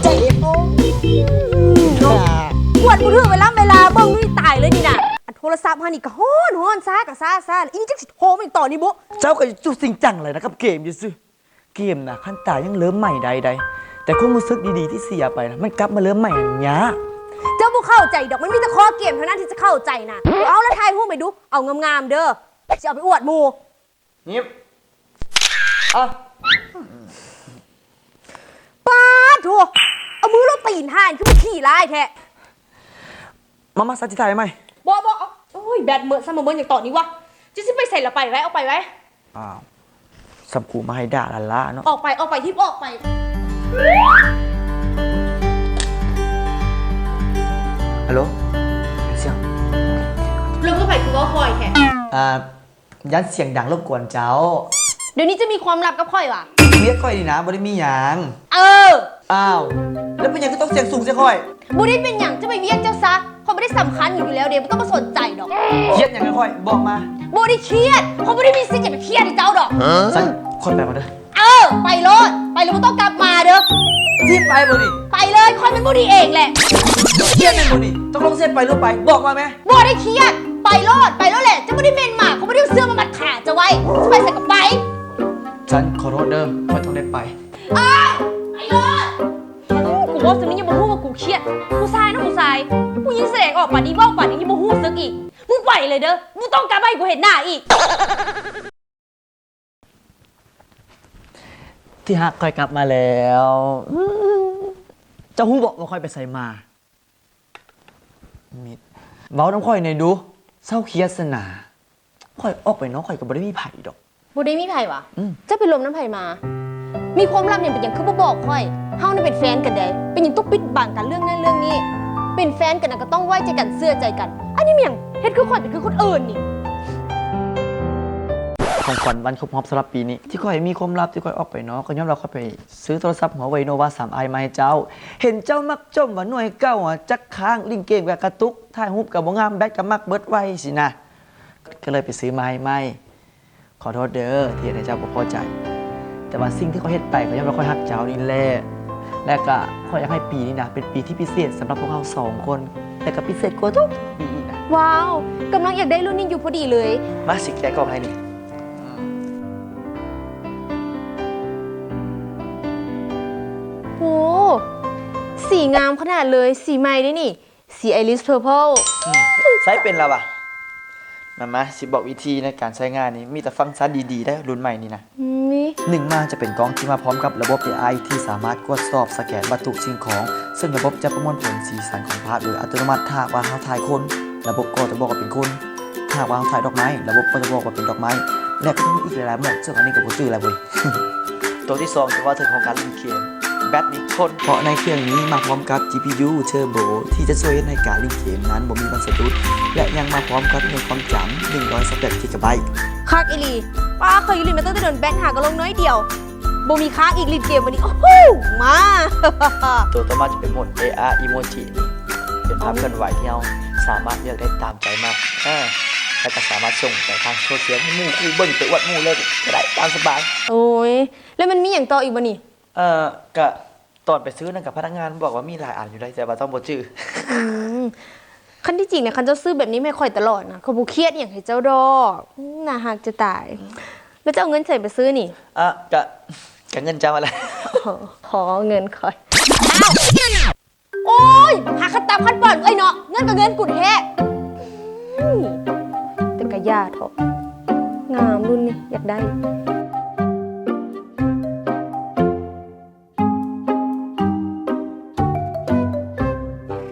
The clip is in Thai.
ใจเย็นโอ้ปวดมือถือเวลาเบิ่งนี่ตายเลยนี่น่ะโทรศัพท์ฮานี่ก็ฮ้อนซ่ากะซ่าอีจักสิโทรมาอีกต่อนี่บุเจ้าก็จุสิ่งจังเลยนะครับเกมอยู่ซิเกมนะขั้นตายยังเริ่มใหม่ใดแต่ความรู้สึกดีๆที่เสียไปนะมันกลับมาเริ่มใหม่ยะเจ้าบ่เข้าใจดอกมันมีแต่ข้อเกมเท่านั้นที่จะเข้าใจนะเอาแล้วทายฮู้ไปดูเอางามๆเด้อสิเอาไปอวดหมู่เงียบอ่ะป๊าดโถเอามือลงตีนห่านคือมันขี้ร้ายแท้มาสัจจิไทยไหมบ่โอ้ยแบตเมื่อซะมาเบิ่งอย่างต่อนี้วะจะสิไปใส่ละไปไว้เอาไปไว้อ้าวสัมกูมาให้ด่าละละเนาะออกไปที่ออกไปฮัลโหลเสียงลงก็ไปคือว่าคอยแท้ยัดเสียงดังรบกวนเจ้าเดี๋ยวนี้จะมีความลับกับคอยวะเรียกค่อยดีนะบ่ได้มีหยังอ้าวแล้วเป็นหยังก็ต้องเสียงสูงเสียค่อยบ่ได้เป็นหยังจะไปเวียงเจ้าซะเขาไม่ได้สำคัญอยู่แล้วเดี๋ยวไม่ต้องมาสนใจดอกเครียดหยังค่อยบอกมาบ่ได้เครียดเขาไม่ได้มีสิทธิ์จะไปเครียดให้เจ้าดอกสันคนแบบมาเด้อไปโลดไปแล้วไม่ต้องกลับมาเด้อรีบไปบ่นี่ไปเลยคนเป็นบ่ดีเองแหละเครียดแม่นบ่นี่ต้องลงเส้นไปหรือไปบอกมาไหมบ่ได้เครียดไปโลดแหละจะไม่ได้เมนหมากเขาไม่ได้เสื้อมามัดขาจะไว้จะไปใส่กับไปฉันขอโทษเด้อค่อยต้องได้ไปไปโลดกูบอกสิมึงยังบ่ฮู้ว่ากูเครียดผู้ชายนะผู้ชายผู้หญิงแสดงออกป่านนี้เว้าป่านนี้ยังบ่ฮู้ซึกอีกมึงไปเลยเด้อมึงต้องกลับมาให้กูเห็นหน้าอีกที่ฮักค่อยกลับมาแล้วเจ้าฮู้บอกว่าค่อยไปใส่มามิดเว้าน้ำค่อยในดูเศร้าเครียดสนาค่อยออกไปเนาะค่อยก็บ่ได้มีไผดอกบ่ได้มีไผวะจะไปลมน้ำไผมามีความลับเนี่ยเป็นอย่างคือบ่บอกค่อยเฮานี่เป็นแฟนกันได้เป็นอย่างต้องปิดบังกันเรื่องนั้นเรื่องนี้เป็นแฟนกันก็ต้องไว้ใจกันเชื่อใจกันอันนี้มันอย่างเฮ็ดคือค่อยเป็นคือคนอื่นนี่ของขวัญวันครบรอบสำหรับปีนี้ที่ค่อยมีความลับที่ค่อยออกไปเนาะก็ย้อนเราค่อยไปซื้อโทรศัพท์หัวไวโนวา 3i มาให้เจ้าเห็นเจ้ามักจมว่าหน่วยเก้าจักค้างลิงเกมกับกระตุกถ่ายรูปกับบ่งามแบตกับมักเบิดไว้สินะก็เลยไปซื้อมาให้ใหม่ขอโทษเด้อที่ให้เจ้าบ่พอใจแต่ว่าสิ่งที่เขาเฮ็ดไปก็ย้อนเราค่อยฮักเจ้านี่แหละและก็ขออยากให้ปีนี้นะเป็นปีที่พิเศษสำหรับพวกเรา2คนแต่ก็พิเศษกว่าทุกปีนะว้าวกำลังอยากได้รุ่นนี้อยู่พอดีเลยมาสิแกก็ให้นี่โหสีงามขนาดเลยสีใหม่ด้วยนี่สีไอริสเพอร์เพลใช้เป็นแล้วป่ะมาสิบอกวิธีในการใช้งานนี้มีแต่ฟังก์ชันดีๆได้รุ่นใหม่นี่นะหนึ่งมาจะเป็นกล้องที่มาพร้อมกับระบบ AI ที่สามารถตรวจสอบสแกนวัตถุสิ่งของซึ่งระบบจะประมวลผลสีสันของภาพโดยอัตโนมัติถ้าว่าเราถ่ายคนระบบก็จะบอกว่าเป็นคนถ้าว่าเราถ่ายดอกไม้ระบบก็จะบอกว่าเป็นดอกไม้และก็มีอีกหลายๆหมวดซึ่งอันนี้ก็บ่จื้อแล้วเว้ย ตัวที่2จะว่าถึงของการเล่นเกมแบตนี่ทนเพราะในเครื่องนี้มาพร้อมกับ GPU Turbo ที่จะช่วยในการเล่นเกมนั้นบ่มีวันสะดุดและยังมาพร้อมกับในความจำ128 GB คักอีลีป้าเคยอยู่ลินมาตั้งแต่เดินแบนหาก็ลงน้อยเดียวบ่มีค้างอีกลินเกมวันนี้โอ้โหมาตัวต่อมาจะเป็นโหมด AR Emoji เป็นภาพเคลื่อนไหวที่เราสามารถเลือกได้ตามใจมากและก็สามารถส่งไปทางโซเชียลให้หมู่คู่เบิ่งไปอวดหมู่เลยก็ได้ตามสบายโอ้ยแล้วมันมีอย่างต่ออีกบ่นี่ก็ตอนไปซื้อนั่นกับพนักงานบอกว่ามีหลายอันอยู่ได้แต่ว่าต้องบ่จื้อคันที่จริงเนี่ยคันเจ้าซื้อแบบนี้ไม่ค่อยตลอดนะเขาบ่เครียดอย่างให้เจ้าดอกน่าฮักจะตายแล้วจะเอาเงินใส่ไปซื้อนี่ก็เงินเจ้าอะไรขอเงินคอยโอ้ยหาขั้นตามขั้นป่อนเนาะเงินกับเงินกุดแท้แต่กะยาเถอะงามรุ่นนี่อยากได้